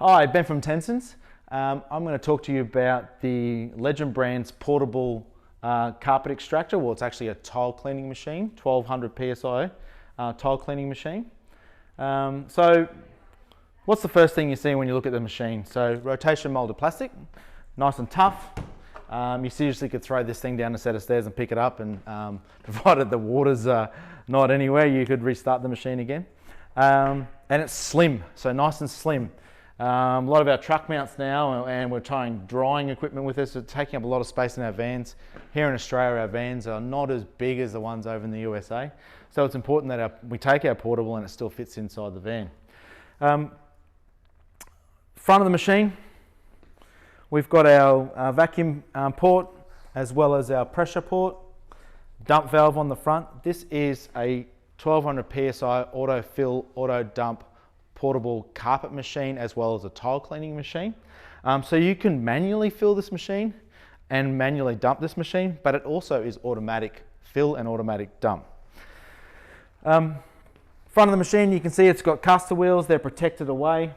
Hi, Ben from Tensens. I'm going to talk to you about the Legend brand's portable carpet extractor. Well, it's actually a tile cleaning machine, 1200 PSI tile cleaning machine. So what's the first thing you see when you look at the machine? So rotation molded plastic, nice and tough. You seriously could throw this thing down a set of stairs and pick it up, and provided the water's not anywhere, you could restart the machine again. And it's slim, so nice and slim. A lot of our truck mounts now, and we're trying drying equipment with this, are taking up a lot of space in our vans. Here in Australia, our vans are not as big as the ones over in the USA. So it's important that we take our portable and it still fits inside the van. Front of the machine, we've got our vacuum port as well as our pressure port, dump valve on the front. This is a 1200 PSI auto fill, auto dump portable carpet machine as well as a tile cleaning machine. So you can manually fill this machine and manually dump this machine, but it also is automatic fill and automatic dump. Front of the machine, you can see it's got caster wheels. They're protected away.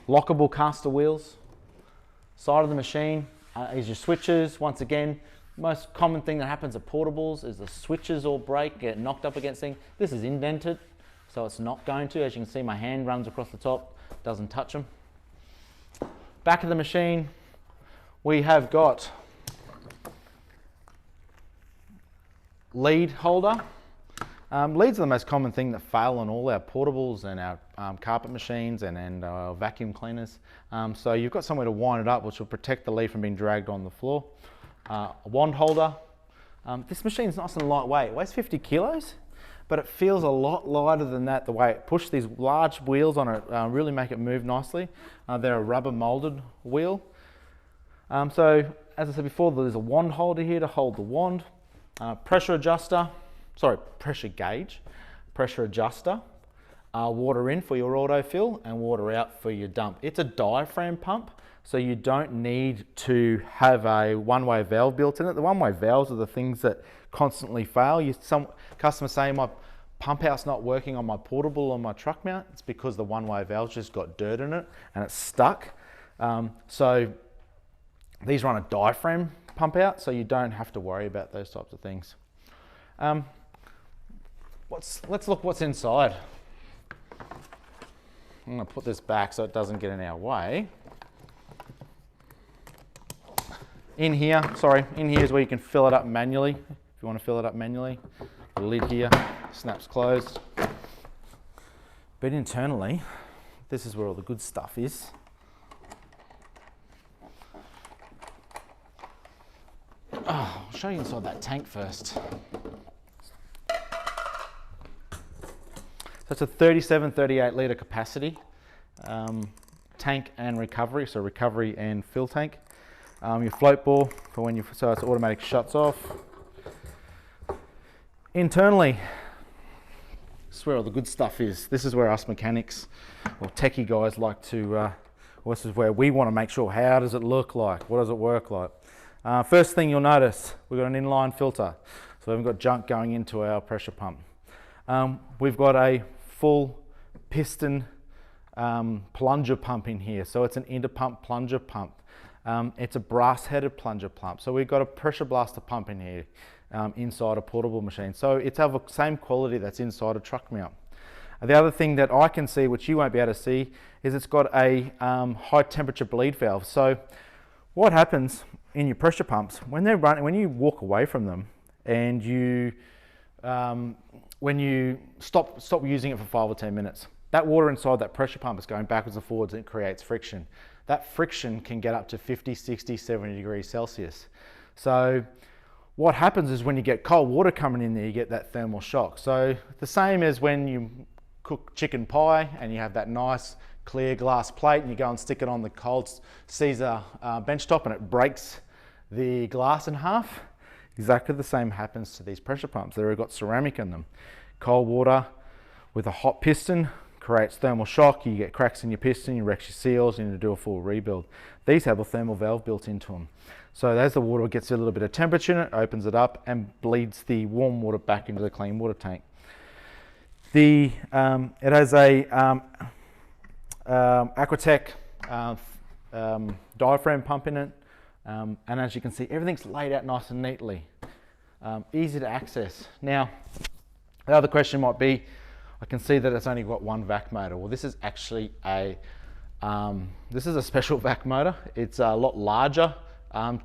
Lockable caster wheels. Side of the machine is your switches. Once again, most common thing that happens at portables is the switches all break, get knocked up against things. This is indented, so it's not going to. As you can see, my hand runs across the top, doesn't touch them. Back of the machine, we have got lead holder. Leads are the most common thing that fail on all our portables and our carpet machines and our vacuum cleaners. So you've got somewhere to wind it up, which will protect the lead from being dragged on the floor. A wand holder. This machine is nice and lightweight. It weighs 50 kilos, but it feels a lot lighter than that. The way it pushed these large wheels on it really make it move nicely. They're a rubber molded wheel. So as I said before, there's a wand holder here to hold the wand. Pressure gauge, pressure adjuster, water in for your autofill and water out for your dump. It's a diaphragm pump, so you don't need to have a one-way valve built in it. The one-way valves are the things that constantly fail. Some customers say my pump out's not working on my portable or my truck mount. It's because the one-way valve's just got dirt in it and it's stuck. So these run a diaphragm pump out, so you don't have to worry about those types of things. Let's look what's inside. I'm going to put this back so it doesn't get in our way. In here is where you can fill it up manually. If you want to fill it up manually, the lid here snaps closed. But internally, this is where all the good stuff is. I'll show you inside that tank first. So it's a 37-38 litre capacity tank and recovery, so recovery and fill tank. Your float bore for when so it's automatic shuts off. Internally, this is where all the good stuff is. This is where us mechanics or techie guys like to, this is where we want to make sure, how does it look like? What does it work like? First thing you'll notice, we've got an inline filter. So we haven't got junk going into our pressure pump. We've got a full piston plunger pump in here. So it's an interpump plunger pump. It's a brass headed plunger pump. So we've got a pressure blaster pump in here inside a portable machine. So it's of the same quality that's inside a truck mount. The other thing that I can see, which you won't be able to see, is it's got a high temperature bleed valve. So what happens in your pressure pumps, when they're running, when you walk away from them and you when you stop using it for 5 or 10 minutes, that water inside that pressure pump is going backwards and forwards and it creates friction. That friction can get up to 50, 60, 70 degrees Celsius. So what happens is when you get cold water coming in there, you get that thermal shock. So the same as when you cook chicken pie and you have that nice clear glass plate and you go and stick it on the cold Caesar benchtop and it breaks the glass in half. Exactly the same happens to these pressure pumps. They've got ceramic in them. Cold water with a hot piston creates thermal shock. You get cracks in your piston, you wreck your seals, you need to do a full rebuild. These have a thermal valve built into them. So as the water gets a little bit of temperature in it, opens it up and bleeds the warm water back into the clean water tank. It has a Aquatech diaphragm pump in it, and as you can see, everything's laid out nice and neatly, easy to access. Now, the other question might be, I can see that it's only got one vac motor. Well, this is actually a special vac motor. It's a lot larger,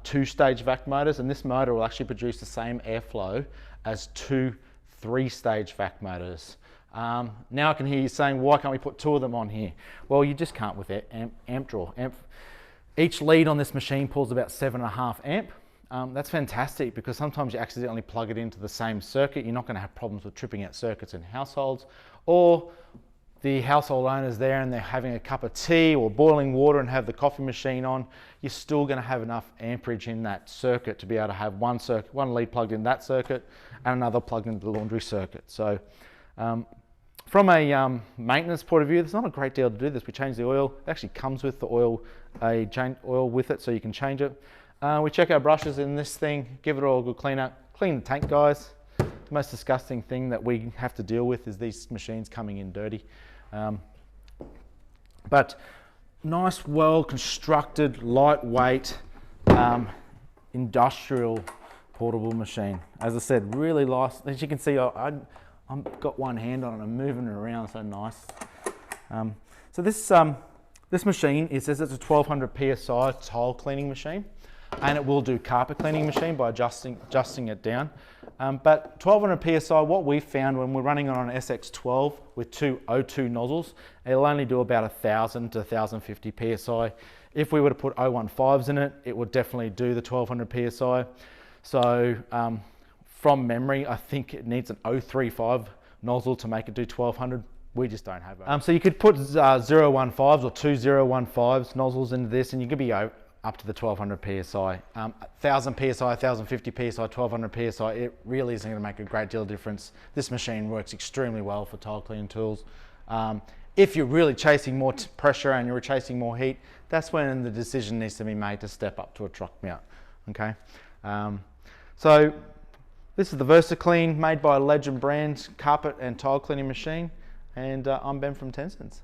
two-stage vac motors, and this motor will actually produce the same airflow as two three-stage vac motors. Now I can hear you saying, why can't we put two of them on here? Well, you just can't with amp draw. Each lead on this machine pulls about 7.5 amp. That's fantastic because sometimes you accidentally plug it into the same circuit. You're not going to have problems with tripping out circuits in households, or the household owner's there and they're having a cup of tea or boiling water and have the coffee machine on. You're still going to have enough amperage in that circuit to be able to have one lead plugged in that circuit and another plugged into the laundry circuit. So from a maintenance point of view, there's not a great deal to do this. We change the oil. It actually comes with the oil, oil with it, so you can change it. We check our brushes in this thing, give it all a good clean up. Clean the tank, guys. The most disgusting thing that we have to deal with is these machines coming in dirty. But nice, well-constructed, lightweight, industrial portable machine. As I said, really nice. As you can see, I've got one hand on it, I'm moving it around, so nice. So this machine, it says it's a 1200 PSI tile cleaning machine, and it will do carpet cleaning machine by adjusting it down. But 1200 PSI, what we found when we're running on an SX12 with two O2 nozzles, it'll only do about 1000 to 1050 PSI. If we were to put 015s in it, it would definitely do the 1200 PSI. So from memory, I think it needs an 035 nozzle to make it do 1200. We just don't have it. So you could put 015s or two 015s nozzles into this, and you could be up to the 1200 PSI. 1000 PSI, 1050 PSI, 1200 PSI, it really isn't going to make a great deal of difference. This machine works extremely well for tile cleaning tools. If you're really chasing more pressure and you're chasing more heat, that's when the decision needs to be made to step up to a truck mount, okay? So this is the Versaclean, made by a Legend brand carpet and tile cleaning machine, and I'm Ben from Tensens.